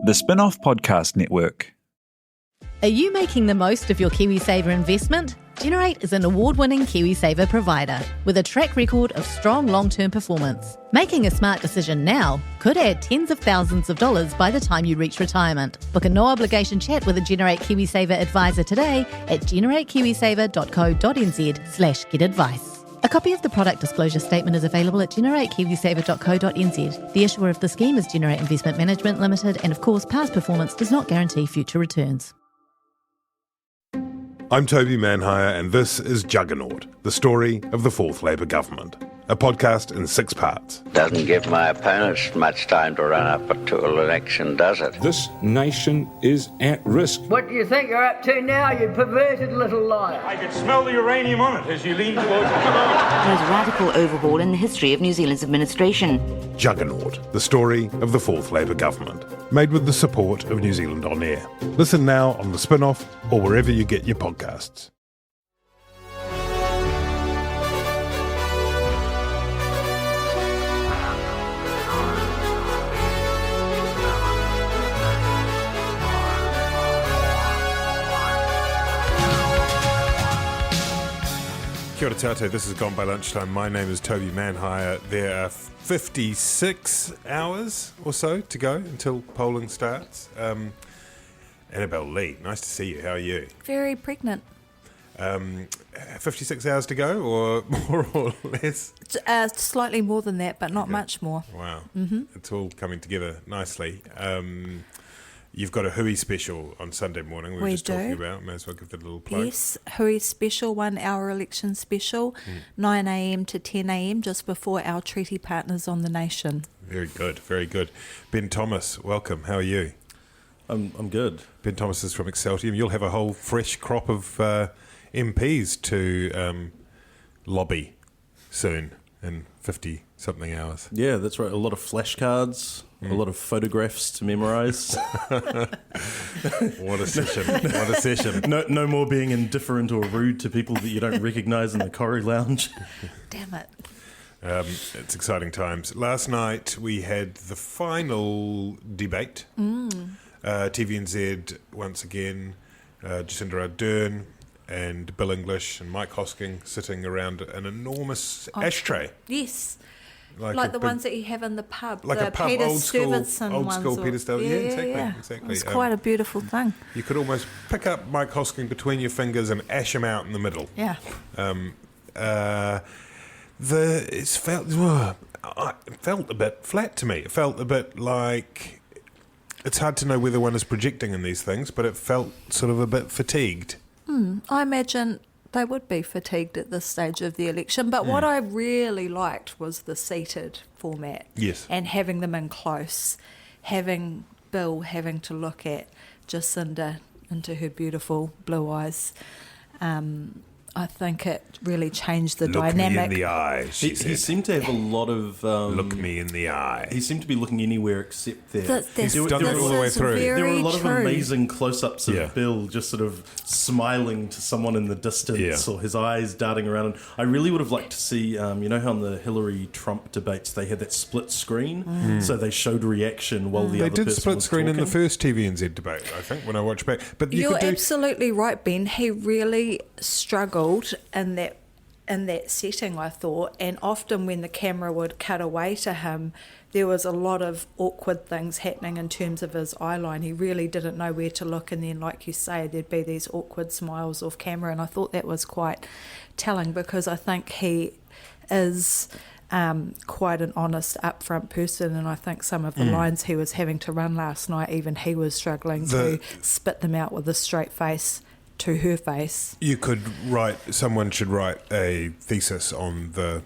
The Spin-off Podcast Network. Are you making the most of your KiwiSaver investment? Generate is an award-winning KiwiSaver provider with a track record of strong long-term performance. Making a smart decision now could add tens of thousands of dollars by the time you reach retirement. Book a no-obligation chat with a Generate KiwiSaver advisor today at generatekiwisaver.co.nz/get-advice. A copy of the product disclosure statement is available at generatekiwisaver.co.nz. The issuer of the scheme is Generate Investment Management Limited, and of course, past performance does not guarantee future returns. I'm Toby Manhire, and this is Juggernaut, the story of the Fourth Labour Government, a podcast in 6 parts. Doesn't give my opponents much time to run up to an election, does it? This nation is at risk. What do you think you're up to now, you perverted little liar? I could smell the uranium on it as you lean towards the most radical overhaul in the history of New Zealand's administration. Juggernaut, the story of the Fourth Labour Government, made with the support of New Zealand On Air. Listen now on the Spin-off or wherever you get your podcasts. Kia ora tātou, this is Gone By Lunchtime. My name is Toby Manhire. There are 56 hours or so to go until polling starts. Annabelle Lee, nice to see you. How are you? Very pregnant. 56 hours to go, or more or less? Slightly more than that, but not much more. Wow. Mm-hmm. It's all coming together nicely. You've got a Hui special on Sunday morning. We were just talking about. May as well give it a little plug. Yes, Hui special, 1 hour election special, 9 a.m. to 10 a.m. just before our treaty partners on the nation. Very good, very good. Ben Thomas, welcome. How are you? I'm good. Ben Thomas is from Exceltium. You'll have a whole fresh crop of MPs to lobby soon in 50-something hours. Yeah, that's right. A lot of flashcards. A lot of photographs to memorise. What a session. What a session. No more being indifferent or rude to people that you don't recognise in the Corrie Lounge. Damn it. It's exciting times. Last night we had the final debate. TVNZ once again, Jacinda Ardern and Bill English and Mike Hosking sitting around an enormous ashtray. Yes. Like the ones that you have in the pub, like the a pub, Peter old Stuyvesant school ones. Peter Stuyvesant. Yeah, exactly. It's quite a beautiful thing. You could almost pick up Mike Hosking between your fingers and ash him out in the middle. Yeah. It felt a bit flat to me. It felt a bit like, it's hard to know whether one is projecting in these things, but it felt sort of a bit fatigued. I imagine they would be fatigued at this stage of the election, but what I really liked was the seated format. Yes. And having them in close, having Bill having to look at Jacinda into her beautiful blue eyes. I think it really changed the dynamic. Look me in the eye, she said. He seemed to have a lot of... look me in the eye. He seemed to be looking anywhere except there. He's done it all the way through. There were a lot of amazing close-ups of Yeah. Bill just sort of smiling to someone in the distance or his eyes darting around. And I really would have liked to see, you know how on the Hillary-Trump debates they had that split screen? So they showed reaction while the other person was They did split screen talking. in the first TVNZ debate, I think, when I watched back. But You're absolutely right, Ben. He really struggled in that setting, I thought, and often when the camera would cut away to him, there was a lot of awkward things happening in terms of his eyeline. He really didn't know where to look, and then, like you say, there'd be these awkward smiles off camera, and I thought that was quite telling because I think he is quite an honest, upfront person, and I think some of the lines he was having to run last night, even he was struggling to spit them out with a straight face to her face. You could someone should write a thesis on the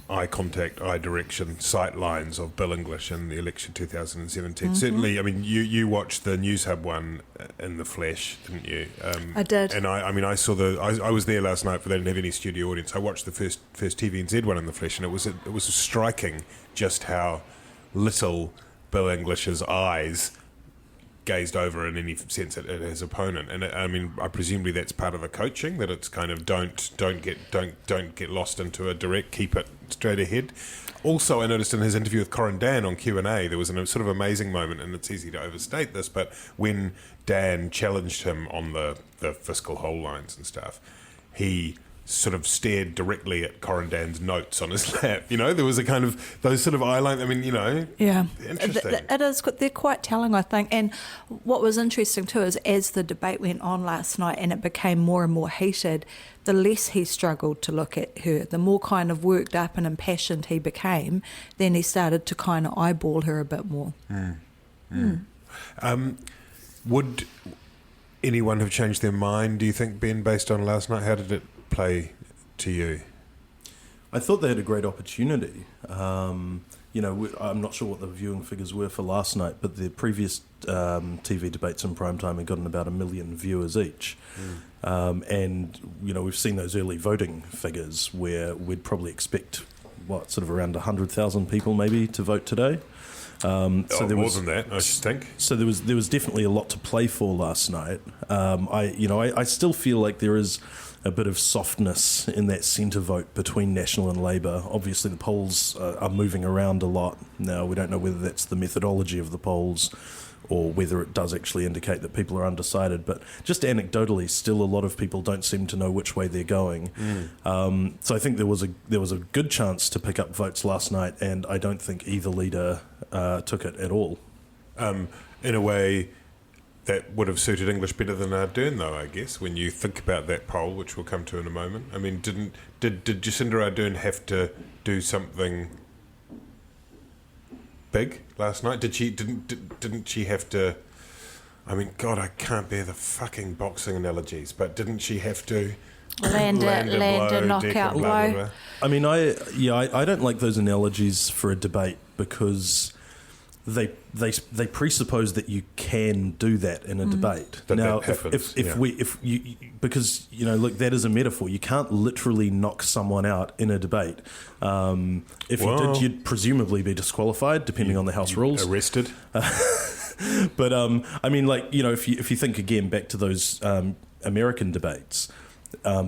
eye contact, eye direction, sight lines of Bill English in the election 2017. Certainly, I mean, you watched the News Hub one in the flesh, didn't you? I did. And I saw I was there last night, but they didn't have any studio audience. I watched the first TVNZ one in the flesh, and it was striking just how little Bill English's eyes gazed over in any sense at his opponent, and I presumably that's part of the coaching, that it's kind of don't get lost into a direct, keep it straight ahead. Also, I noticed in his interview with Corin Dan on Q&A, there was a sort of amazing moment, and it's easy to overstate this, but when Dan challenged him on the fiscal whole lines and stuff, he sort of stared directly at Corin Dan's notes on his lap. You know, there was a kind of, those sort of eyelines, I mean, you know, yeah, interesting. It is, they're quite telling, I think. And what was interesting too is as the debate went on last night and it became more and more heated, the less he struggled to look at her, the more kind of worked up and impassioned he became, then he started to kind of eyeball her a bit more. Would anyone have changed their mind, do you think, Ben, based on last night? How did it play to you? I thought they had a great opportunity. You know, I'm not sure what the viewing figures were for last night, but the previous TV debates in primetime had gotten about 1 million viewers each. And, you know, we've seen those early voting figures where we'd probably expect, sort of around 100,000 people maybe to vote today. So there more was, than that, I should think. So there was definitely a lot to play for last night. I still feel like there is a bit of softness in that centre vote between National and Labour. Obviously, the polls are moving around a lot now. We don't know whether that's the methodology of the polls or whether it does actually indicate that people are undecided. But just anecdotally, still a lot of people don't seem to know which way they're going. So I think there was a good chance to pick up votes last night, and I don't think either leader took it at all. In a way that would have suited English better than Ardern, though, I guess, when you think about that poll, which we'll come to in a moment. I mean, did Jacinda Ardern have to do something big last night? Didn't she have to? I mean, God, I can't bear the fucking boxing analogies, but didn't she have to land a knockout blow? Blah, blah, blah. I mean, I don't like those analogies for a debate because they presuppose that you can do that in a debate. Now, because you know, look, that is a metaphor. You can't literally knock someone out in a debate. If you did, you'd presumably be disqualified, depending on the House rules. Arrested. But I mean, like, you know, if you think again back to those American debates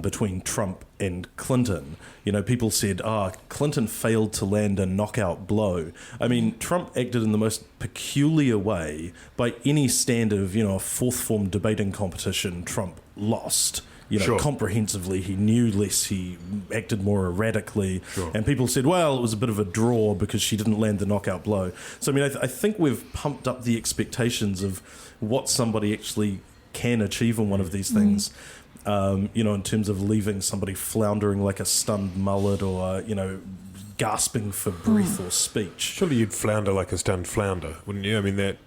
between Trump and Clinton, you know, people said, Clinton failed to land a knockout blow. I mean, Trump acted in the most peculiar way. By any standard of, you know, a fourth form debating competition, Trump lost. You know, comprehensively, he knew less, he acted more erratically, and people said, well, it was a bit of a draw because she didn't land the knockout blow. So, I mean, I think we've pumped up the expectations of what somebody actually can achieve in one of these things. You know, in terms of leaving somebody floundering like a stunned mullet or, you know, gasping for breath or speech. Surely you'd flounder like a stunned flounder, wouldn't you? I mean, that...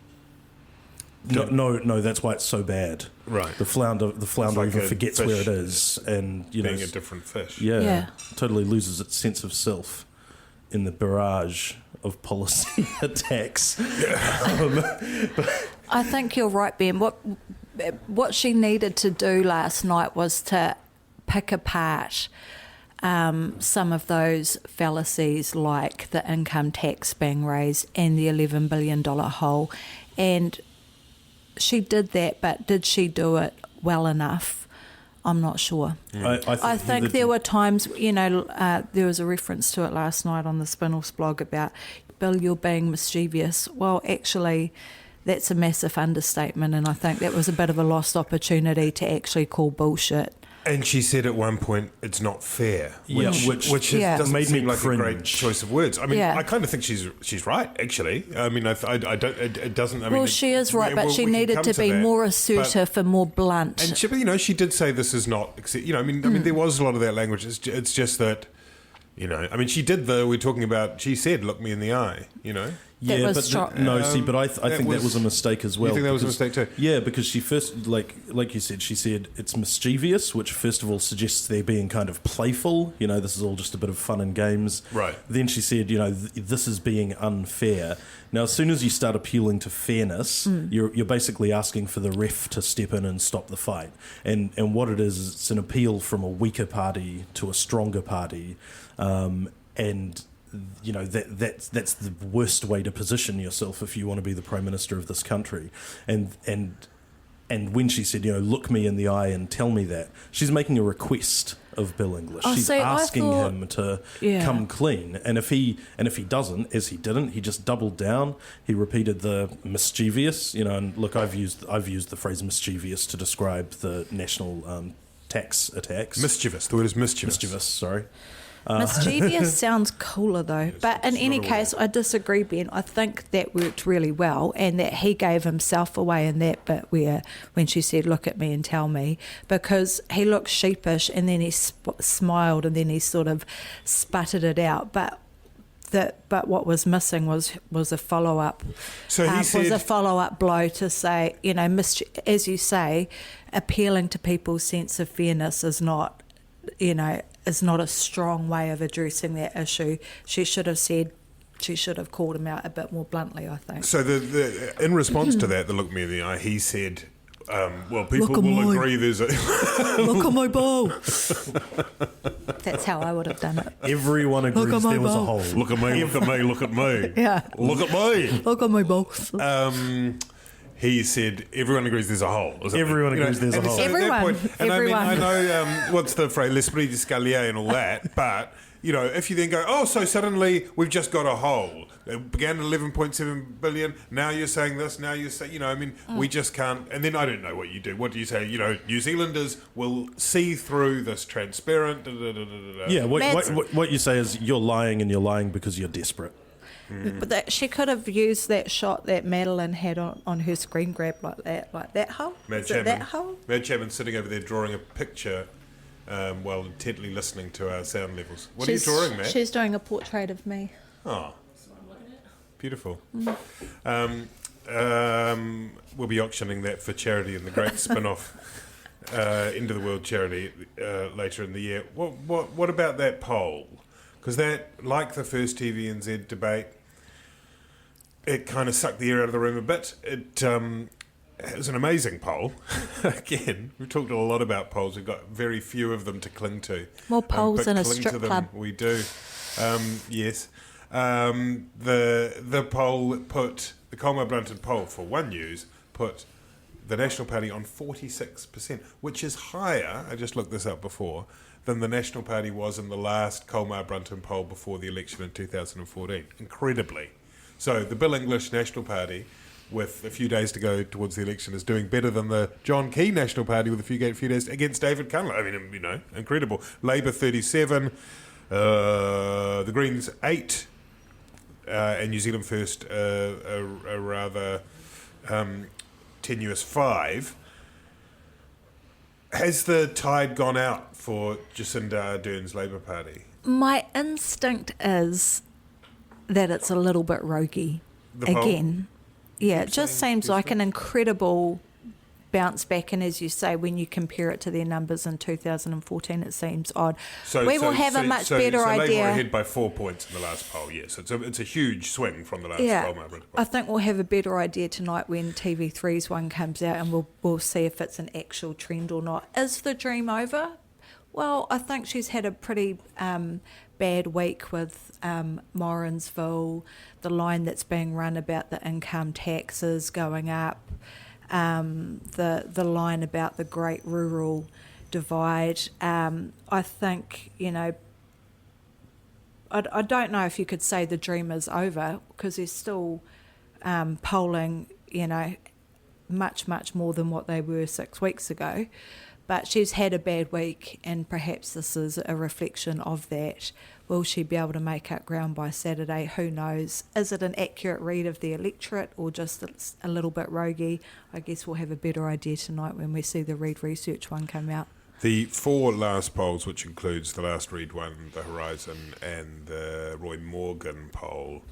No, that's why it's so bad. Right. The flounder like even forgets fish where it is, and, you know... being a different fish. Yeah, totally loses its sense of self in the barrage of policy attacks. I think you're right, Ben. What she needed to do last night was to pick apart some of those fallacies like the income tax being raised and the $11 billion hole. And she did that, but did she do it well enough? I'm not sure. I think there were times, you know, there was a reference to it last night on the Spinoffs blog about, Bill, you're being mischievous. Well, actually, that's a massive understatement, and I think that was a bit of a lost opportunity to actually call bullshit. And she said at one point, "It's not fair," which doesn't made seem me like cringe. a great choice of words. I mean, I kind of think she's right. Actually, I mean, I don't. It doesn't. I mean, she is right, but she needed to be more assertive and more blunt. And she, you know, she did say this is not. You know, I mean, there was a lot of that language. It's just that, you know, I mean, she did though. We're talking about. She said, "Look me in the eye," you know. Yeah, but I think that was a mistake as well. You think that was a mistake too? Yeah, because she first, like you said, she said it's mischievous, which first of all suggests they're being kind of playful. You know, this is all just a bit of fun and games. Right. Then she said, you know, this is being unfair. Now, as soon as you start appealing to fairness, you're basically asking for the ref to step in and stop the fight. And what it is it's an appeal from a weaker party to a stronger party, and you know that's the worst way to position yourself if you want to be the Prime Minister of this country. And when she said, you know, look me in the eye and tell me that, she's making a request. of Bill English. Oh, She's see, I asking thought- him to Yeah. come clean, and if he doesn't, as he didn't, he just doubled down. He repeated the mischievous, and look, I've used the phrase mischievous to describe the national tax attacks. Mischievous. The word is mischievous. Mischievous, sorry. Mischievous sounds cooler though. But in it's any not a case, I disagree, Ben. I think that worked really well, and that he gave himself away in that bit when she said, "Look at me and tell me," because he looked sheepish, and then he smiled, and then he sort of sputtered it out. But what was missing was a follow up. So he said, was a follow up blow to say, as you say, appealing to people's sense of fairness is not a strong way of addressing that issue. She should have called him out a bit more bluntly, I think. So in response to that, the look me in the eye, he said, well, people Look at will mine. agree there's a... Look at my bowl. That's how I would have done it. Everyone agrees at my there was a bowl. hole. Look at me, look at me, look at me. Yeah. Look at me. Look at my bowl. He said, everyone agrees there's a hole. or something. Everyone agrees there's a and hole. so at that Everyone, point- and everyone. I know, what's the phrase, l'esprit d'escalier and all that, but, if you then go, oh, so suddenly we've just got a hole. It began at 11.7 billion, now you're saying this, now you're saying, we just can't, and then I don't know what you do. What do you say? New Zealanders will see through this transparent, Yeah, what you say is you're lying, and you're lying because you're desperate. But she could have used that shot that Madeline had on her screen grab like that hole. Mad Is it that hole? Mad Chapman sitting over there drawing a picture while intently listening to our sound levels. What are you drawing, Matt? She's doing a portrait of me. Oh, beautiful. We'll be auctioning that for charity in the great spin-off Into the World charity later in the year. What about that poll? Because that, like the first TVNZ debate, it kind of sucked the air out of the room a bit. It was an amazing poll. Again, we've talked a lot about polls. We've got very few of them to cling to. More polls but in a cling strip to them club. we do. Yes. The poll put, the Colmar Blunted poll for One News put the National Party on 46%, which is higher, I just looked this up before, than the National Party was in the last Colmar Brunton poll before the election in 2014. Incredibly. So the Bill English National Party, with a few days to go towards the election, is doing better than the John Key National Party with a few days against David Cunliffe. I mean, incredible. Labour 37, the Greens 8, and New Zealand First a rather tenuous 5. Has the tide gone out for Jacinda Ardern's Labour Party? My instinct is that it's a little bit roguey The poll? again. Yeah, it just saying seems like an incredible bounce back, and as you say, when you compare it to their numbers in 2014, it seems odd. We will have a much better Labour idea. are ahead by 4 points in the last poll, yes. It's a huge swing from the last Yeah, poll. I think we'll have a better idea tonight when TV3's one comes out, and we'll see if it's an actual trend or not. Is the dream over? Well, I think she's had a pretty bad week with Morrinsville, the line that's being run about the income taxes going up, the line about the great rural divide. I think, I don't know if you could say the dream is over, because they're still polling, much, much more than what they were 6 weeks ago. But she's had a bad week, and perhaps this is a reflection of that. Will she be able to make up ground by Saturday? Who knows? Is it an accurate read of the electorate, or just a little bit roguey? I guess we'll have a better idea tonight when we see the Reid Research one come out. The 4 last polls, which includes the last Reid one, the Horizon, and the Roy Morgan poll,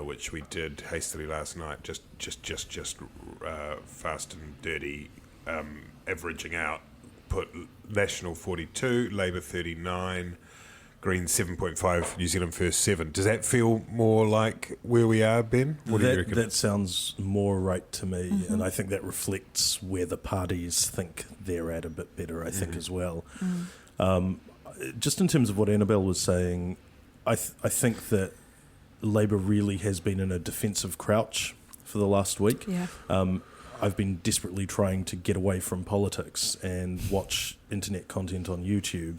which we did hastily last night, just fast and dirty, averaging out, put National 42, Labour 39, Greens 7.5, New Zealand First 7. Does that feel more like where we are, Ben? What do you reckon? That sounds more right to me, and I think that reflects where the parties think they're at a bit better, I think, as well. Just in terms of what Annabelle was saying, I think that Labour really has been in a defensive crouch for the last week. Yeah. I've been desperately trying to get away from politics and watch internet content on YouTube.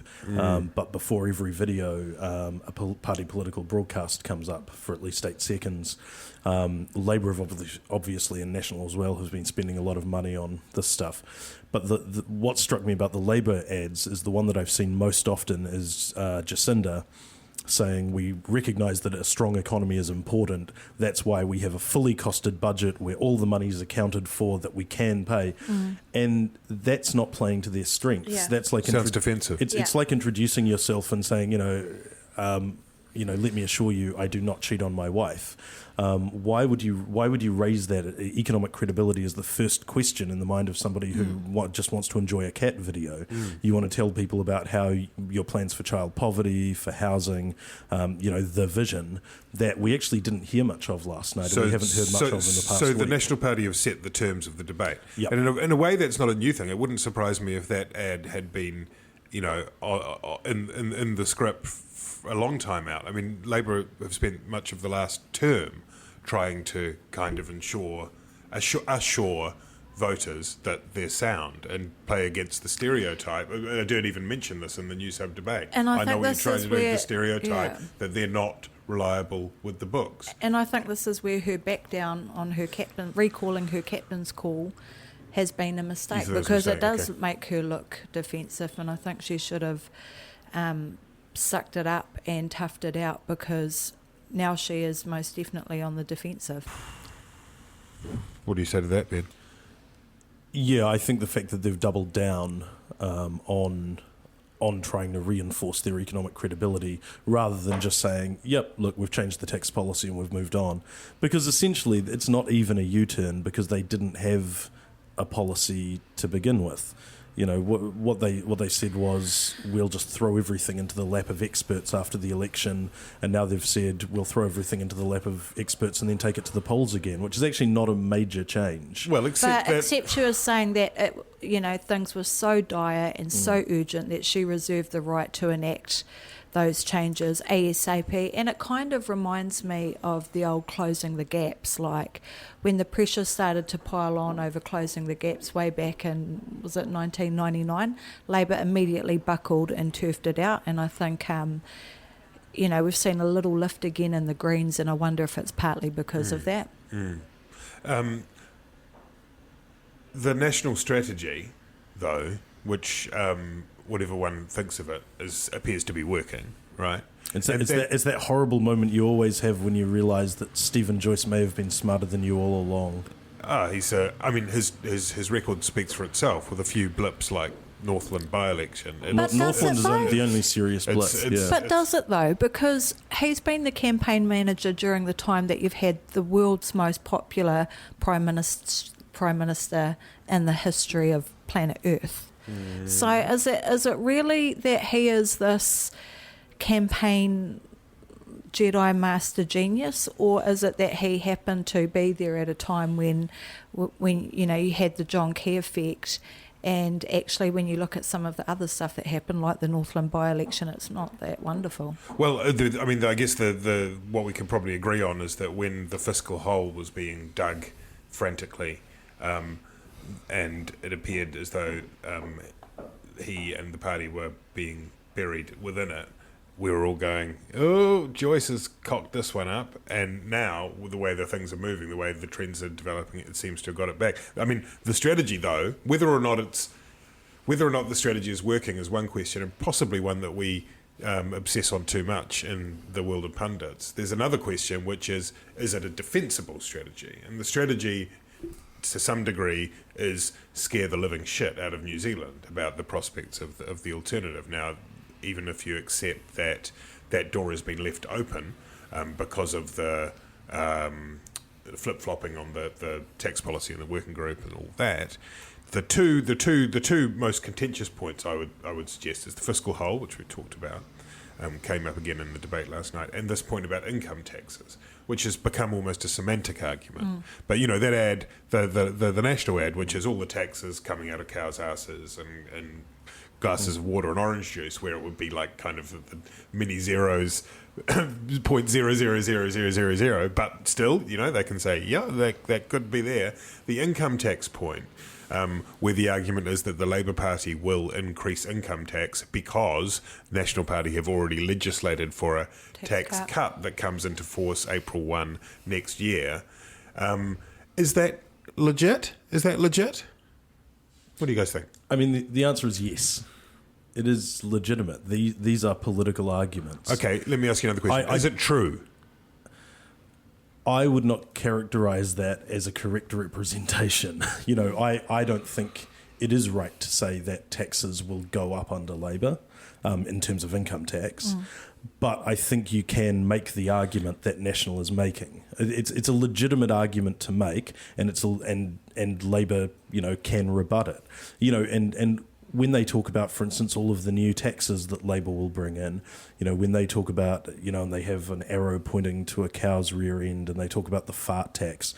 But before every video, a party political broadcast comes up for at least 8 seconds. Labour have obviously, and National as well, has been spending a lot of money on this stuff. But what struck me about the Labour ads is the one that I've seen most often is Jacinda saying we recognise that a strong economy is important. That's why we have a fully costed budget where all the money is accounted for that we can pay. And that's not playing to their strengths. Yeah. That's like Sounds defensive. It's like introducing yourself and saying, let me assure you, I do not cheat on my wife. Why would you raise that? Economic credibility is the first question in the mind of somebody who just wants to enjoy a cat video. You want to tell people about how your plans for child poverty, for housing, the vision that we actually didn't hear much of last night, and we haven't heard much of in the past So the week. National Party have set the terms of the debate. Yep. And in a way, that's not a new thing. It wouldn't surprise me if that ad had been, in the script a long time out. I mean, Labour have spent much of the last term trying to kind of assure voters that they're sound and play against the stereotype. I don't even mention this in the New Sub debate. And I know think what this you're is trying to do, where- the stereotype yeah. that they're not reliable with the books. And I think this is where her back down on her captain, recalling her captain's call, has been a mistake, because it does make her look defensive, and I think she should have sucked it up and toughed it out, because now she is most definitely on the defensive. What do you say to that, Ben? Yeah, I think the fact that they've doubled down on trying to reinforce their economic credibility rather than just saying, yep, look, we've changed the tax policy and we've moved on. Because essentially it's not even a U-turn, because they didn't have a policy to begin with. You know, what they said was, we'll just throw everything into the lap of experts after the election, and now they've said we'll throw everything into the lap of experts and then take it to the polls again, which is actually not a major change. Well, except she was saying that things were so dire and so urgent that she reserved the right to enact those changes ASAP, and it kind of reminds me of the old closing the gaps, like when the pressure started to pile on over closing the gaps way back in, was it 1999? Labour immediately buckled and turfed it out, and I think we've seen a little lift again in the Greens, and I wonder if it's partly because of that. The national strategy, though, which whatever one thinks of it, appears to be working, right? It's that horrible moment you always have when you realise that Steven Joyce may have been smarter than you all along. His record speaks for itself, with a few blips like Northland by-election. Northland is the only serious blip. But does it though? Because he's been the campaign manager during the time that you've had the world's most popular prime minister in the history of planet Earth. So is it really that he is this campaign Jedi master genius, or is it that he happened to be there at a time when you had the John Key effect, and actually when you look at some of the other stuff that happened, like the Northland by-election, it's not that wonderful. Well, I guess the what we can probably agree on is that when the fiscal hole was being dug frantically, and it appeared as though he and the party were being buried within it, we were all going, oh, Joyce has cocked this one up, and now, with the way the things are moving, the way the trends are developing, it seems to have got it back. I mean, the strategy, though, whether or not the strategy is working is one question, and possibly one that we obsess on too much in the world of pundits. There's another question, which is it a defensible strategy? And the strategy, to some degree, is scare the living shit out of New Zealand about the prospects of the alternative. Now, even if you accept that that door has been left open because of the flip-flopping on the tax policy and the working group and all that, the two most contentious points I would suggest is the fiscal hole, which we talked about, came up again in the debate last night, and this point about income taxes, which has become almost a semantic argument. But that ad, the national ad, which is all the taxes coming out of cows' asses and glasses of water and orange juice, where it would be like kind of the mini zeros, 0.000000, but still, they can say, yeah, that could be there. The income tax point, where the argument is that the Labour Party will increase income tax because National Party have already legislated for a tax cut that comes into force April 1 next year. Is that legit? What do you guys think? I mean, the answer is yes. It is legitimate. These are political arguments. Okay, let me ask you another question. Is it true? I would not characterise that as a correct representation. I don't think it is right to say that taxes will go up under Labour in terms of income tax. But I think you can make the argument that National is making. It's a legitimate argument to make, and and Labour can rebut it. And when they talk about, for instance, all of the new taxes that Labour will bring in, when they talk about, and they have an arrow pointing to a cow's rear end, and they talk about the fart tax,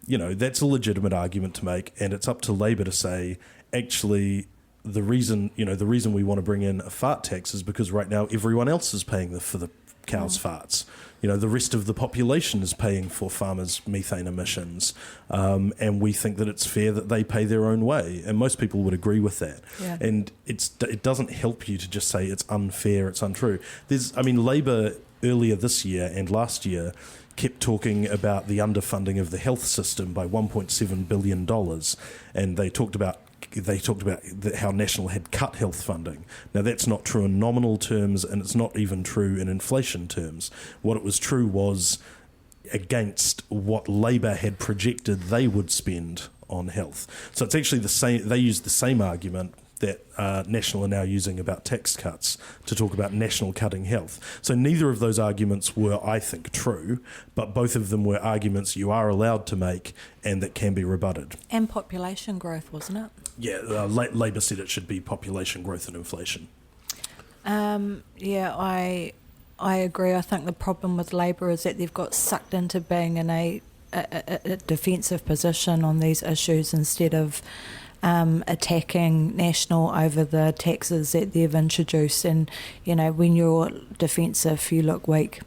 that's a legitimate argument to make, and it's up to Labour to say, actually, the reason we want to bring in a fart tax is because right now everyone else is paying for the cows' farts. The rest of the population is paying for farmers' methane emissions, and we think that it's fair that they pay their own way, and most people would agree with that. Yeah. And it doesn't help you to just say it's unfair, it's untrue. Labour earlier this year and last year kept talking about the underfunding of the health system by $1.7 billion, and they talked about how National had cut health funding. Now, that's not true in nominal terms, and it's not even true in inflation terms. What it was true was against what Labour had projected they would spend on health. So it's actually the same. They used the same argument that National are now using about tax cuts to talk about National cutting health. So neither of those arguments were, I think, true, but both of them were arguments you are allowed to make and that can be rebutted. And population growth, wasn't it? Yeah, Labour said it should be population growth and inflation. I agree. I think the problem with Labour is that they've got sucked into being in a defensive position on these issues instead of attacking National over the taxes that they've introduced. And, when you're defensive, you look weak.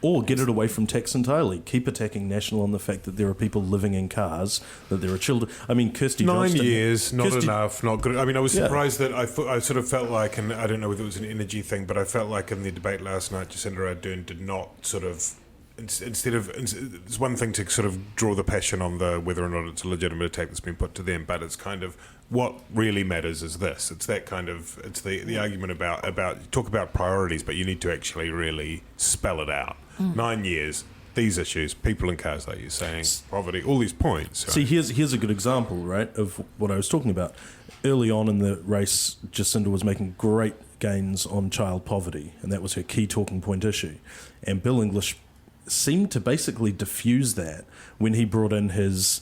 Or get it away from tax entirely. Keep attacking National on the fact that there are people living in cars, that there are children. I mean, Kirsty 9 Johnston... 9 years, not enough, not good. I mean, I was surprised that I sort of felt like, and I don't know whether it was an energy thing, but I felt like in the debate last night, Jacinda Ardern did not sort of... it's one thing to sort of draw the passion on whether or not it's a legitimate attack that's been put to them, but it's kind of what really matters is this. It's that kind of, it's the argument about talk about priorities, but you need to actually really spell it out. 9 years, these issues, people in cars, like you're saying, poverty, all these points. Right? See, here's a good example, right, of what I was talking about. Early on in the race, Jacinda was making great gains on child poverty, and that was her key talking point issue. And Bill English seemed to basically diffuse that when he brought in his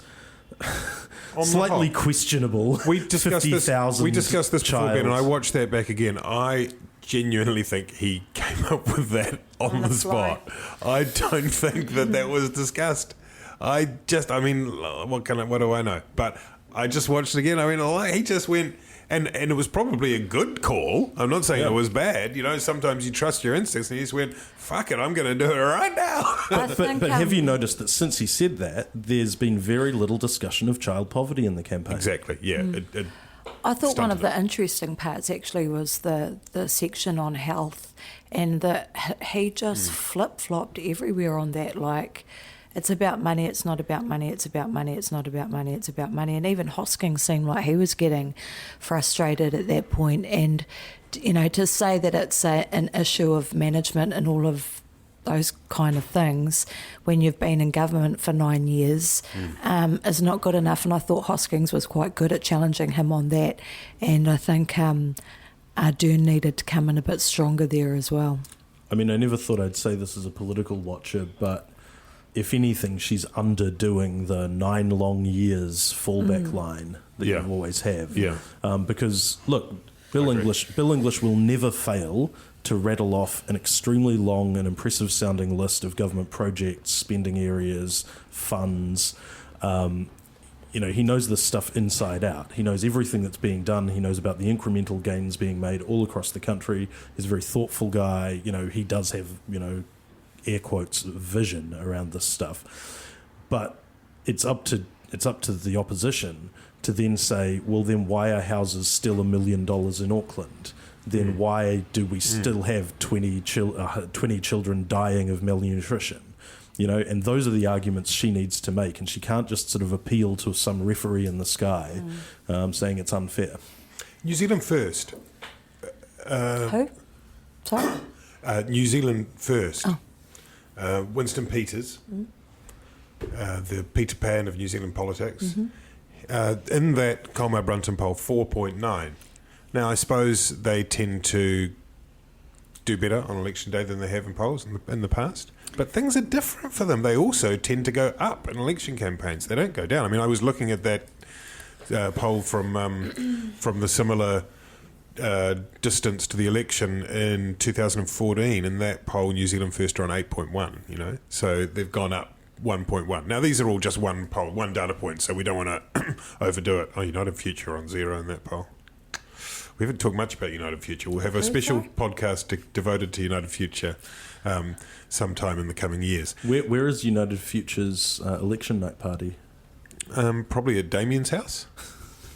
slightly questionable 50,000 We discussed this before, child. Ben, and I watched that back again. I genuinely think he came up with that on the spot. I don't think that was discussed. What do I know? But I just watched it again. I mean, he just went... And it was probably a good call. I'm not saying it was bad. Sometimes you trust your instincts, and he just went, fuck it, I'm going to do it right now. But have you noticed that since he said that, there's been very little discussion of child poverty in the campaign? Exactly, yeah. I thought one of the interesting parts actually was the section on health, and that he just flip-flopped everywhere on that, like... It's about money, it's not about money, it's about money, it's not about money, it's about money. And even Hoskins seemed like he was getting frustrated at that point. And, to say that it's an issue of management and all of those kind of things when you've been in government for 9 years is not good enough. And I thought Hoskins was quite good at challenging him on that. And I think Ardern needed to come in a bit stronger there as well. I mean, I never thought I'd say this as a political watcher, but... if anything, she's underdoing the 9 long years fallback line that you always have. Yeah. Because, look, Bill English will never fail to rattle off an extremely long and impressive-sounding list of government projects, spending areas, funds. he knows this stuff inside out. He knows everything that's being done. He knows about the incremental gains being made all across the country. He's a very thoughtful guy. He does have, air quotes, vision around this stuff. But it's up to the opposition to then say, well, then why are houses still $1 million in Auckland? Then why do we still have 20 children dying of malnutrition? And those are the arguments she needs to make, and she can't just sort of appeal to some referee in the sky saying it's unfair. New Zealand first. Who? Sorry? New Zealand first. Oh. Winston Peters, the Peter Pan of New Zealand politics. In that Colmar Brunton poll, 4.9. Now, I suppose they tend to do better on election day than they have in polls in the past. But things are different for them. They also tend to go up in election campaigns. They don't go down. I mean, I was looking at that poll from the similar distance to the election in 2014. In that poll, New Zealand first are on 8.1, So they've gone up 1.1. Now, these are all just one poll, one data point, so we don't want to overdo it. Oh, United Future on 0 in that poll. We haven't talked much about United Future. We'll have a special podcast devoted to United Future sometime in the coming years. Where is United Future's election night party? Probably at Damien's house,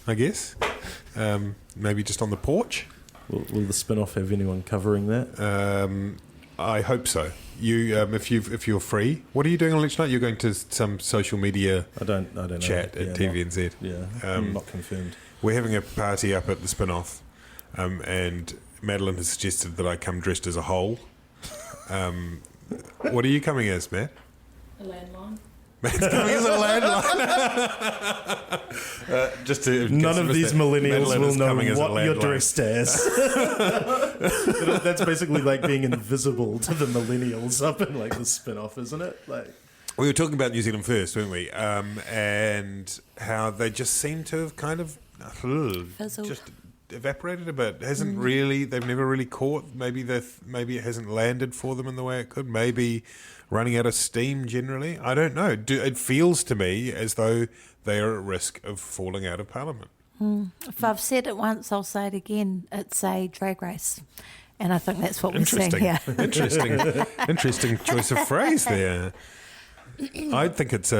I guess. Maybe just on the porch. Will the spin-off have anyone covering that? I hope so. You, if you're free, what are you doing on election night? You're going to some social media I don't know. Chat at TVNZ. I'm not confirmed. We're having a party up at the spin-off, and Madeline has suggested that I come dressed as a hole. What are you coming as, Matt? A landline. Matt's coming as a landline. None of these millennials Madeline will know what you're landline. dressed as. That's basically like being invisible to the millennials up in the spin-off, isn't it? We were talking about New Zealand first, weren't we? And how they just seem to have kind of just evaporated a bit. Hasn't really. They've never really caught. Maybe it hasn't landed for them in the way it could. Maybe running out of steam generally. I don't know. It feels to me as though they are at risk of falling out of Parliament. If I've said it once, I'll say it again. It's a drag race. And I think that's what we're seeing here. Interesting choice of phrase there. I think it's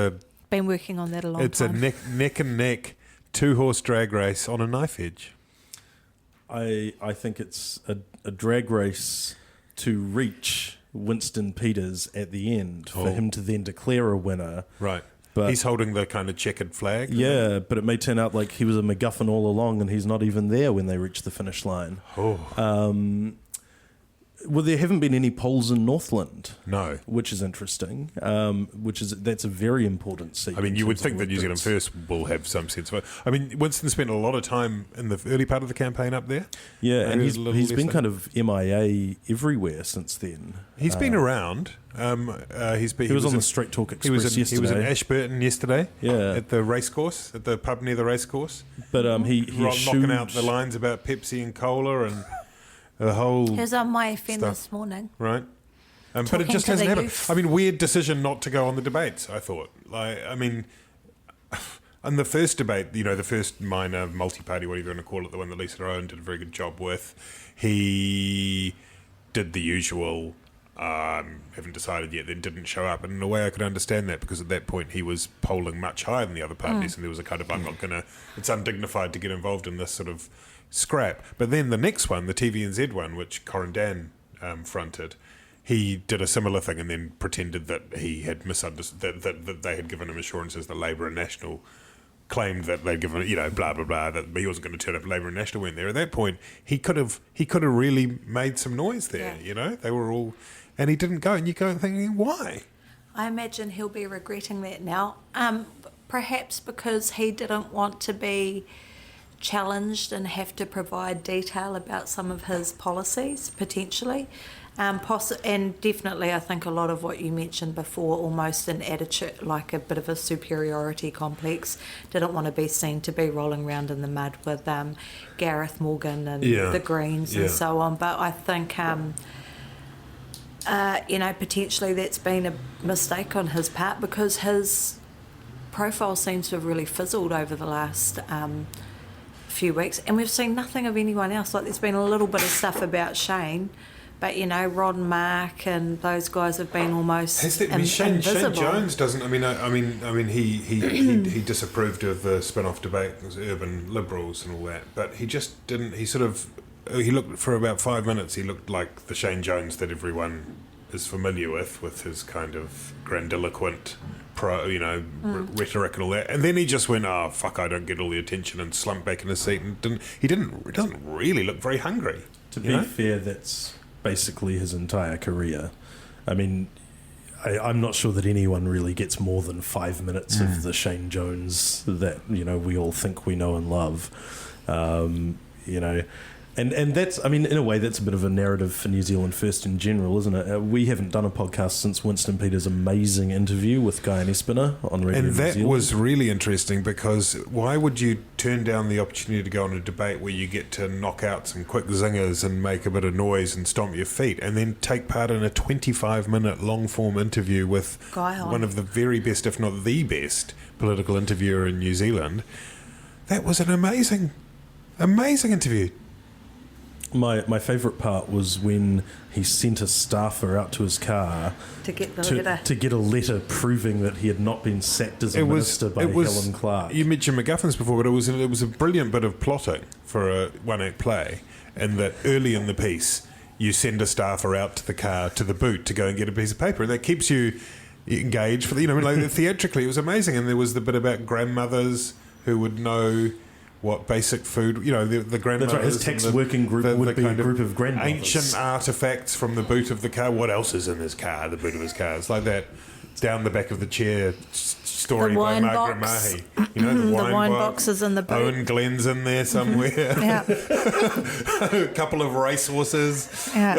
been working on that a long time. It's a neck and neck 2-horse drag race on a knife edge. I think it's a drag race to reach Winston Peters at the end for him to then declare a winner. Right. But he's holding the kind of checkered flag. Yeah, but it may turn out like he was a MacGuffin all along and he's not even there when they reach the finish line. Well, there haven't been any polls in Northland. No. Which is interesting. That's a very important seat. I mean, you would think that New Zealand First will have some sense of it. I mean, Winston spent a lot of time in the early part of the campaign up there. Yeah, and he's been kind of MIA everywhere since then. He's been around. He was on the Straight Talk Express yesterday. He was in Ashburton yesterday. Yeah. At the racecourse, at the pub near the racecourse. But he knocking out the lines about Pepsi and cola and the whole. He was on my FM stuff. this morning. Right. But it just hasn't happened. I mean, weird decision not to go on the debates, I thought. In the first debate, the first minor multi-party, whatever you want to call it, the one that Lisa Owen did a very good job with, he did the usual, haven't decided yet, then didn't show up. And in a way I could understand that, because at that point he was polling much higher than the other parties, and there was a kind of, it's undignified to get involved in this sort of scrap. But then the next one, the TVNZ one, which Corindan fronted, he did a similar thing and then pretended that he had misunderstood, that they had given him assurances that Labour and National claimed that they'd given, blah, blah, blah, that he wasn't going to turn up. Labour and National weren't there. At that point, he could have really made some noise there, They were all... And he didn't go, and you go thinking, why? I imagine he'll be regretting that now. Perhaps because he didn't want to be challenged and have to provide detail about some of his policies, potentially. And definitely, I think a lot of what you mentioned before, almost an attitude, like a bit of a superiority complex, didn't want to be seen to be rolling around in the mud with Gareth Morgan and the Greens and so on. But I think, potentially that's been a mistake on his part, because his profile seems to have really fizzled over the last few weeks, and we've seen nothing of anyone else. Like, there's been a little bit of stuff about Shane, but Rod and Mark and those guys have been almost Shane invisible. Jones doesn't. I mean, he disapproved of the spin-off debate, it was urban liberals and all that, but he just didn't. He looked for about 5 minutes. He looked like the Shane Jones that everyone is familiar with his kind of grandiloquent, rhetoric and all that. And then he just went, "Oh fuck, I don't get all the attention," and slumped back in his seat. And doesn't really look very hungry. To be fair, that's basically his entire career. I mean, I'm not sure that anyone really gets more than 5 minutes of the Shane Jones that we all think we know and love. And that's, I mean, in a way, that's a bit of a narrative for New Zealand First in general, isn't it? We haven't done a podcast since Winston Peters' amazing interview with Guy and Espiner on Radio New Zealand. And that was really interesting, because why would you turn down the opportunity to go on a debate where you get to knock out some quick zingers and make a bit of noise and stomp your feet, and then take part in a 25-minute long-form interview with one of the very best, if not the best, political interviewer in New Zealand? That was an amazing interview. My favourite part was when he sent a staffer out to his car to get the letter. To get a letter proving that he had not been sacked as a minister by Helen Clark. You mentioned McGuffins before, but it was a brilliant bit of plotting for a one-act play, and that early in the piece you send a staffer out to the car, to the boot, to go and get a piece of paper, and that keeps you engaged for theatrically. It was amazing. And there was the bit about grandmothers who would know what basic food, the grandmothers. That's right, his tax working group would be a group of grandmothers. Ancient artefacts from the boot of the car. What else is in his car, the boot of his car? It's like that down the back of the chair story by Margaret Mahy. The wine box is in the boot. Owen Glenn's in there somewhere. Yeah. A couple of racehorses. Yeah.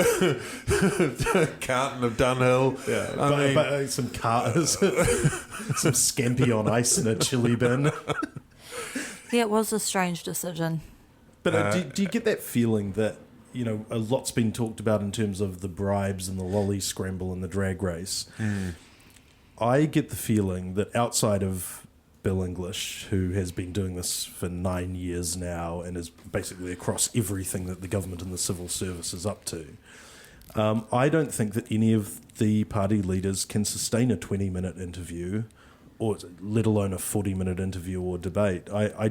Carton of Dunhill. Yeah. But some cars. Some scampi on ice in a chili bin. Yeah, it was a strange decision. But do you get that feeling that, a lot's been talked about in terms of the bribes and the lolly scramble and the drag race? I get the feeling that outside of Bill English, who has been doing this for 9 years now and is basically across everything that the government and the civil service is up to, I don't think that any of the party leaders can sustain a 20-minute interview, or let alone a 40-minute interview or debate. I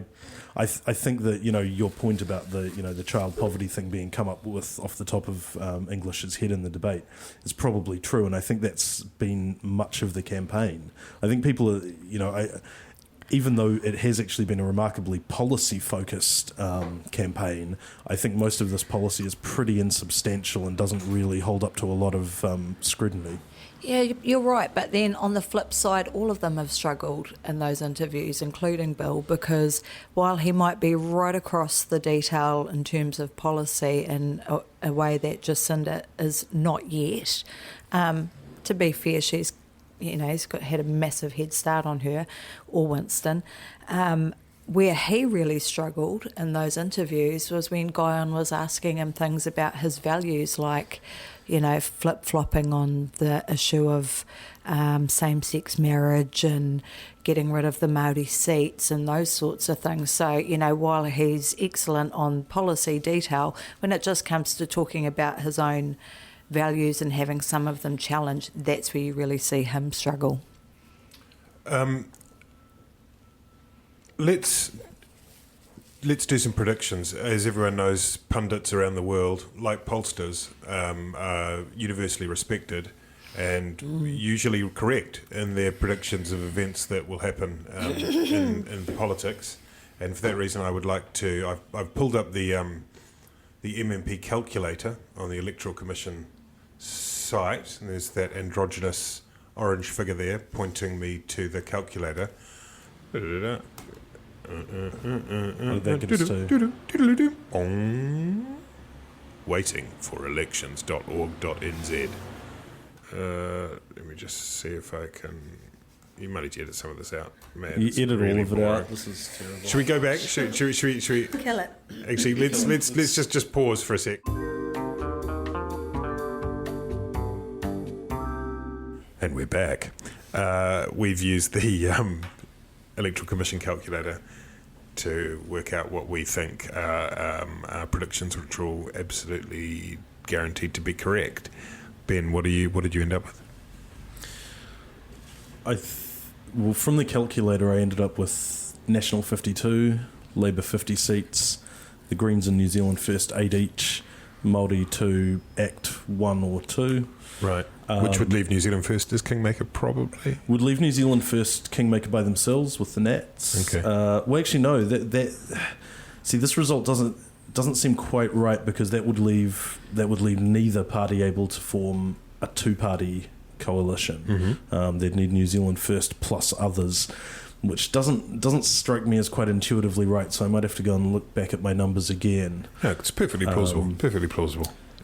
think that your point about the child poverty thing being come up with off the top of English's head in the debate is probably true, and I think that's been much of the campaign. I think people are even though it has actually been a remarkably policy-focused campaign, I think most of this policy is pretty insubstantial and doesn't really hold up to a lot of scrutiny. Yeah, you're right. But then on the flip side, all of them have struggled in those interviews, including Bill, because while he might be right across the detail in terms of policy in a way that Jacinda is not yet, to be fair, she's, had a massive head start on her, or Winston. Where he really struggled in those interviews was when Guyon was asking him things about his values, like, flip-flopping on the issue of same-sex marriage and getting rid of the Māori seats and those sorts of things. So, while he's excellent on policy detail, when it just comes to talking about his own values and having some of them challenged, that's where you really see him struggle. Let's do some predictions. As everyone knows, pundits around the world, like pollsters, are universally respected and usually correct in their predictions of events that will happen in the politics. And for that reason, I would like to. I've pulled up the MMP calculator on the Electoral Commission site, and there's that androgynous orange figure there pointing me to the calculator. Waiting for elections.org.nz. Let me just see if I can. You might need to edit some of this out. Man, you edit really all of it boring. out. This is terrible. Should we go back? Should we Kill it. Actually, let's just pause for a sec. And we're back. We've used the Electoral Commission calculator to work out what we think are predictions, which are all absolutely guaranteed to be correct. Ben, what did you end up with? Well, from the calculator, I ended up with National 52, Labour 50 seats, the Greens and New Zealand First 8 each, Māori 2, Act 1 or 2. Right. Which would leave New Zealand First as Kingmaker, probably? Would leave New Zealand First Kingmaker by themselves with the Nats. Okay. Well, actually, no. See, this result doesn't seem quite right, because that would leave neither party able to form a two-party coalition. Mm-hmm. They'd need New Zealand First plus others, which doesn't strike me as quite intuitively right. So I might have to go and look back at my numbers again. No, it's perfectly plausible,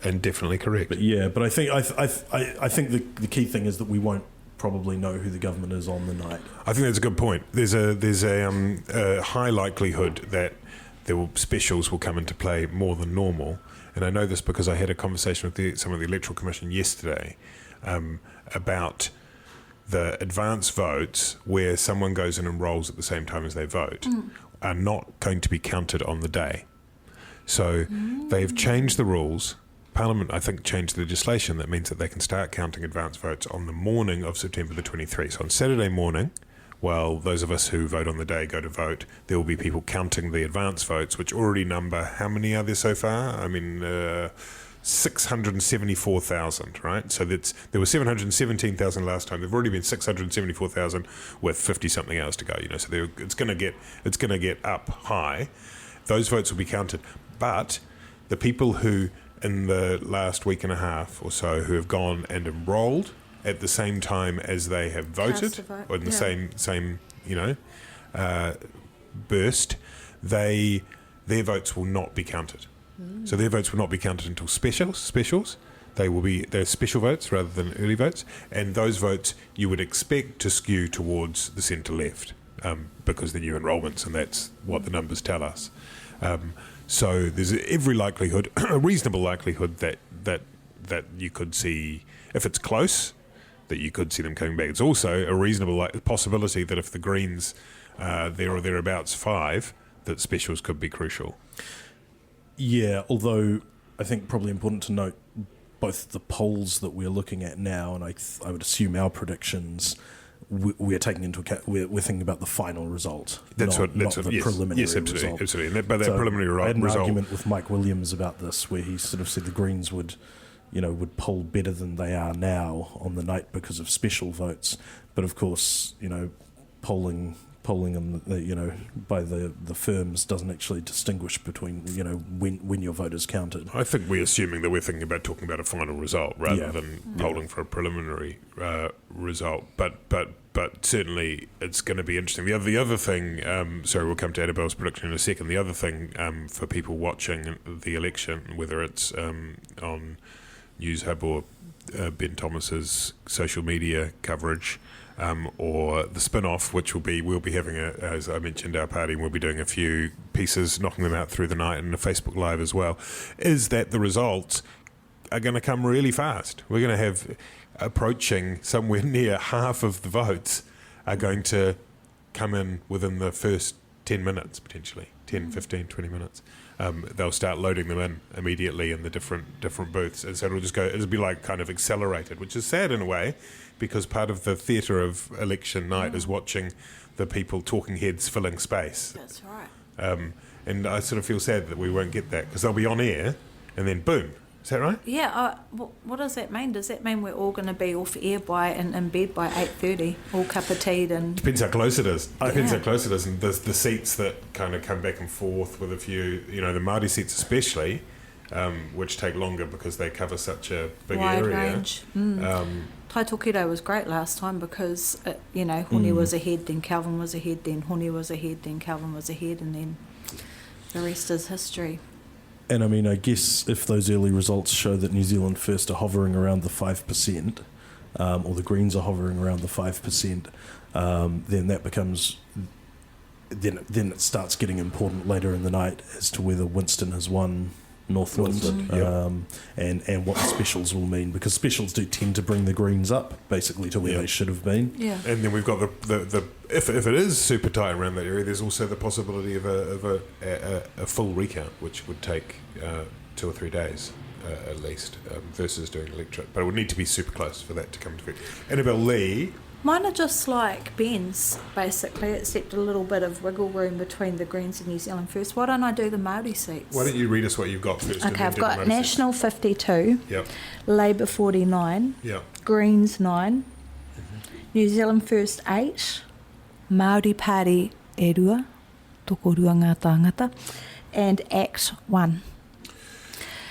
and definitely correct. But I think the key thing is that we won't probably know who the government is on the night. I think that's a good point. There's a high likelihood that specials will come into play more than normal, and I know this because I had a conversation with some of the Electoral Commission yesterday about the advance votes where someone goes in and rolls at the same time as they vote are not going to be counted on the day. So they've changed the rules. Parliament, I think, changed the legislation that means that they can start counting advance votes on the morning of September the 23rd. So on Saturday morning, while those of us who vote on the day go to vote, there will be people counting the advance votes, which already number, how many are there so far? I mean, 674,000, right? So there were 717,000 last time. There've already been 674,000 with 50-something hours to go. So it's going to get up high. Those votes will be counted. But the people who, in the last week and a half or so, who have gone and enrolled at the same time as they have voted, or in the same burst, their votes will not be counted. So their votes will not be counted until specials. They're special votes rather than early votes, and those votes you would expect to skew towards the centre left because they're new enrolments, and that's what the numbers tell us. So there's every likelihood, a reasonable likelihood that you could see, if it's close, that you could see them coming back. It's also a reasonable possibility that if the Greens there or thereabouts 5, that specials could be crucial. Yeah, although I think probably important to note both the polls that we're looking at now, and I would assume our predictions, we are taking into account, we're thinking about the final result, not the preliminary result. Absolutely. But that preliminary result. I had an argument with Mike Williams about this, where he sort of said the Greens would poll better than they are now on the night because of special votes. But of course, polling by the firms doesn't actually distinguish between when your vote is counted. I think we're assuming that we're talking about a final result rather than polling for a preliminary result. But certainly it's going to be interesting. The other thing, we'll come to Annabelle's prediction in a second. The other thing for people watching the election, whether it's on News Hub or Ben Thomas's social media coverage, or the spin-off, which we'll be having, as I mentioned, our party, and we'll be doing a few pieces, knocking them out through the night, and a Facebook Live as well, is that the results are going to come really fast. We're going to have approaching somewhere near half of the votes are going to come in within the first 10 minutes, potentially, 10, 15, 20 minutes. They'll start loading them in immediately in the different booths, and so it'll be like kind of accelerated, which is sad in a way, because part of the theatre of election night is watching the people, talking heads, filling space. That's right. And I sort of feel sad that we won't get that, because they'll be on air and then boom. Is that right? Yeah. What does that mean? Does that mean we're all going to be off air and in bed by 8:30, all cup of tea? And depends how close it is. Depends how close it is, and there's the seats that kind of come back and forth with a few, the Māori seats especially, which take longer because they cover such a big wide area. range. Tai Tokido was great last time because Hone was ahead, then Calvin was ahead, then Hone was ahead, then Calvin was ahead, and then the rest is history. And I mean, I guess if those early results show that New Zealand First are hovering around the 5%, or the Greens are hovering around the 5%, then that becomes, then it starts getting important later in the night as to whether Winston has won Northland, and what the specials will mean, because specials do tend to bring the greens up basically to where they should have been. Yeah. And then we've got the if it is super tight around that area, there's also the possibility of a full recount, which would take 2 or 3 days at least, versus doing electorate. But it would need to be super close for that to come to fruition. Annabelle Lee. Mine are just like Ben's, basically, except a little bit of wiggle room between the Greens and New Zealand First. Why don't I do the Māori seats? Why don't you read us what you've got first? Okay, I've got National 52, yep. Labour 49, yep. Greens 9, New Zealand First 8, Māori Party e rua, toko rua ngā tāngata, and Act 1.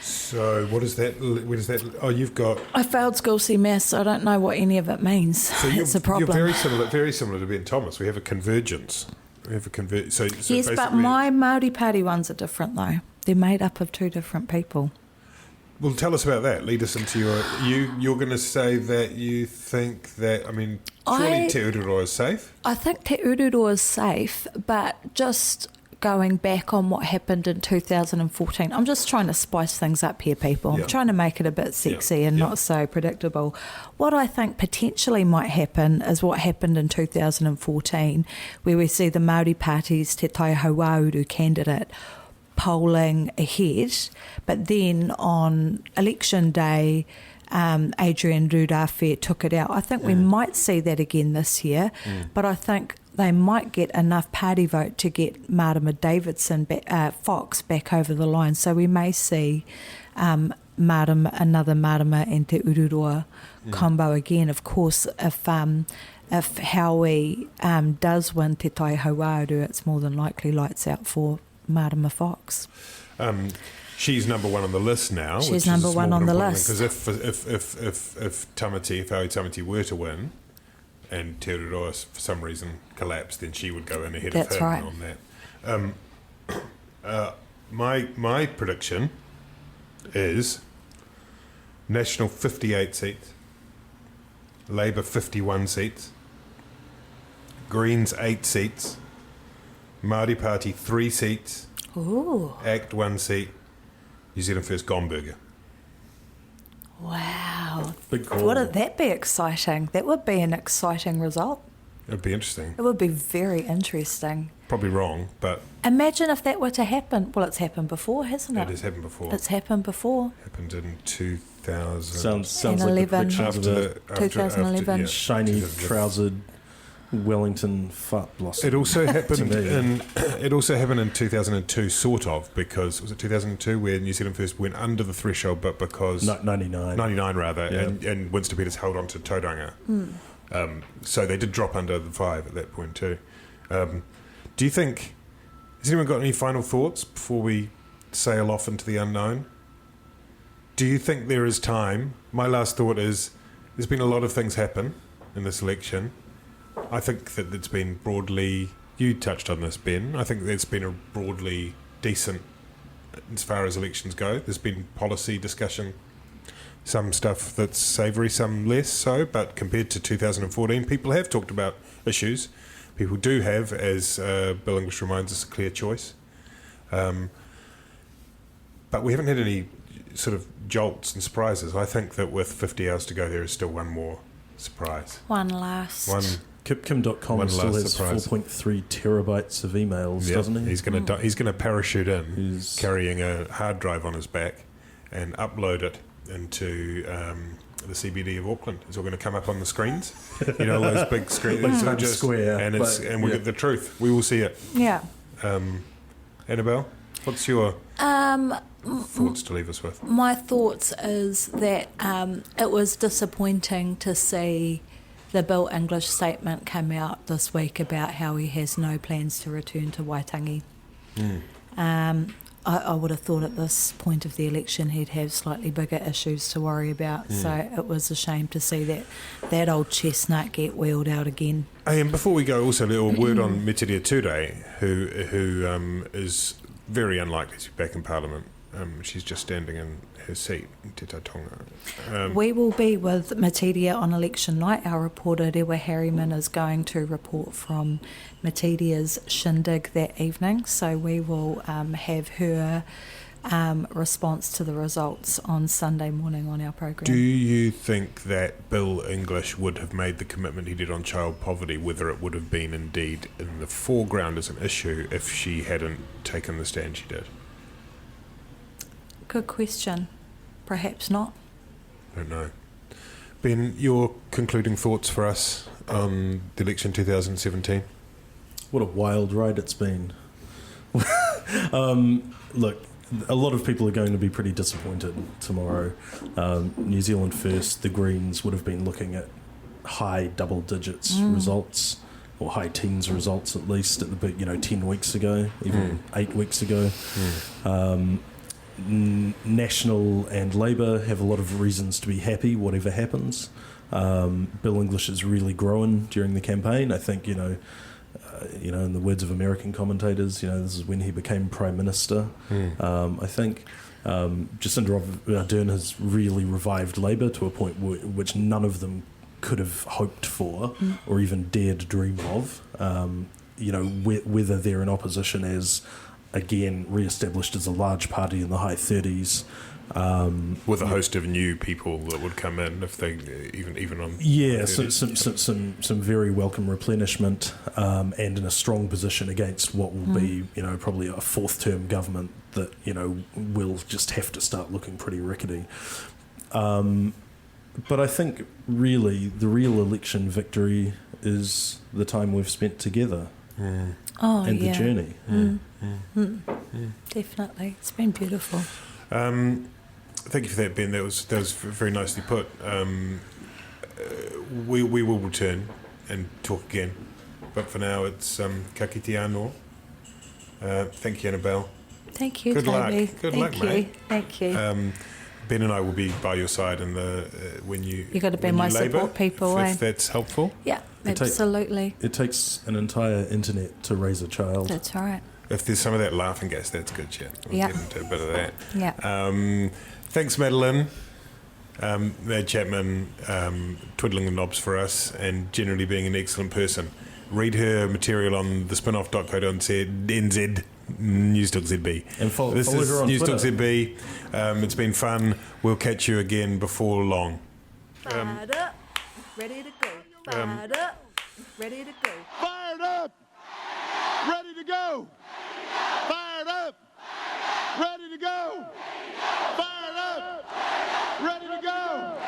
So what is that? Where does that? Oh, you've got. I failed school C maths. I don't know what any of it means. So it's a problem. You're very similar to Ben Thomas. We have a convergence. So yes, but my Māori Party ones are different though. They're made up of 2 different people. Well, tell us about that. Lead us into you're going to say that you think that, surely Te Ururoa is safe? I think Te Ururoa is safe, but just going back on what happened in 2014, I'm just trying to spice things up here, people. I'm trying to make it a bit sexy and not so predictable. What I think potentially might happen is what happened in 2014, where we see the Māori Party's Te Tai Hauauru candidate polling ahead, but then on election day, Adrian Rudawhi took it out. I think we might see that again this year, but I think they might get enough party vote to get Marama Davidson Fox back over the line. So we may see another Marama and Te Ururoa combo again. Of course, if Howie does win Te Tai Hauauru, it's more than likely lights out for Marama Fox. She's number 1 on the list now. She's number 1 on the list. Because if Howie Tamati were to win, and Te Ururoa for some reason collapsed, then she would go in ahead of him on that. My prediction is National 58 seats, Labour 51 seats, Greens 8 seats, Māori Party 3 seats, Ooh. Act 1 seat, New Zealand First Gomburger. Wow. Big call. Wouldn't that be exciting? That would be an exciting result. It would be interesting. It would be very interesting. Probably wrong, but... Imagine if that were to happen. Well, it's happened before, hasn't it? It has happened before. It's happened before. Happened in 2000. Sounds like the predictions of a 2011. Shiny trousered Wellington fart blossom. It also happened in 2002, sort of, because was it 2002 where New Zealand First went under the threshold, but because 99 rather, and Winston Peters held on to Tauranga. So they did drop under the 5 at that point too. Do you think? Has anyone got any final thoughts before we sail off into the unknown? Do you think there is time? My last thought is there's been a lot of things happen in this election. I think that it's been broadly, you touched on this, Ben, I think it's been a broadly decent as far as elections go. There's been policy discussion, some stuff that's savoury, some less so, but compared to 2014, people have talked about issues. People do have, as Bill English reminds us, a clear choice. But we haven't had any sort of jolts and surprises. I think that with 50 hours to go, there is still one more surprise. One last. Kim.com still has 4.3 terabytes of emails, doesn't he? He's going to parachute in, carrying a hard drive on his back, and upload it into the CBD of Auckland. It's all going to come up on the screens. You know, those big screens. Like Square. And we'll get the truth. We will see it. Yeah. Annabelle, what's your thoughts to leave us with? My thoughts is that it was disappointing to see the Bill English statement come out this week about how he has no plans to return to Waitangi. I would have thought at this point of the election he'd have slightly bigger issues to worry about. So it was a shame to see that old chestnut get wheeled out again. And before we go, also a little word on Metiria Ture, who is very unlikely to be back in Parliament. She's just standing in her seat in Te Tai Tonga. We will be with Metiria on election night. Our reporter Rewa Harriman is going to report from Metiria's shindig that evening, so we will have her response to the results on Sunday morning on our program. Do you think that Bill English would have made the commitment he did on child poverty, whether it would have been indeed in the foreground as an issue if she hadn't taken the stand she did? Good question. Perhaps not. I don't know. Ben, your concluding thoughts for us on the election 2017? What a wild ride it's been. Look, a lot of people are going to be pretty disappointed tomorrow. New Zealand First, the Greens would have been looking at high double digits results, or high teens results at least, at the 10 weeks ago, even 8 weeks ago. National and Labour have a lot of reasons to be happy, whatever happens. Bill English is really growing during the campaign. I think, in the words of American commentators, this is when he became Prime Minister. I think Jacinda Ardern has really revived Labour to a point which none of them could have hoped for or even dared dream of. Whether they're in opposition as, again, re-established as a large party in the high 30s. With a host of new people that would come in if they even on some very welcome replenishment, and in a strong position against what will be probably a fourth term government that will just have to start looking pretty rickety. But I think really the real election victory is the time we've spent together and the journey. Definitely, it's been beautiful. Thank you for that, Ben. That was very nicely put. We will return and talk again, but for now it's ka kite anō. Thank you, Annabelle. Thank you, Good Toby. luck. Good luck, mate. Thank you. Ben and I will be by your side in the when you. You got to be my Labour, support people, if that's helpful. Yeah, absolutely. It takes an entire internet to raise a child. That's right. If there's some of that laughing gas, that's good shit. We'll get into a bit of that. Yeah. Thanks, Madeline. Mad Chapman, twiddling the knobs for us and generally being an excellent person. Read her material on the spinoff.co.nz, News.zb. And follow this her is on Twitter. News.zb. It's been fun. We'll catch you again before long. Fired up, ready to go. Fired up, ready to go. Fired up, ready to go. Fired up, ready to go. Fired up, ready to go.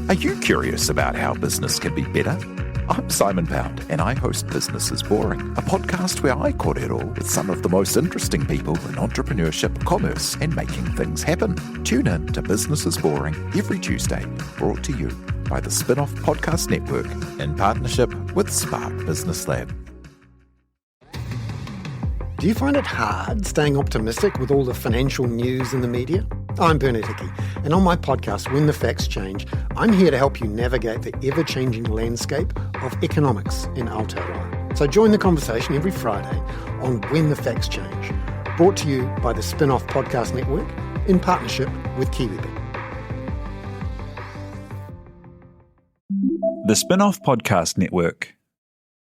Are you curious about how business can be better? I'm Simon Pound, and I host Business is Boring, a podcast where I kōrero with some of the most interesting people in entrepreneurship, commerce, and making things happen. Tune in to Business is Boring every Tuesday, brought to you by the Spin-Off Podcast Network in partnership with Spark Business Lab. Do you find it hard staying optimistic with all the financial news in the media? I'm Bernard Hickey, and on my podcast, When the Facts Change, I'm here to help you navigate the ever-changing landscape of economics in Aotearoa. So join the conversation every Friday on When the Facts Change, brought to you by the Spin-Off Podcast Network in partnership with KiwiBet. The Spin-Off Podcast Network.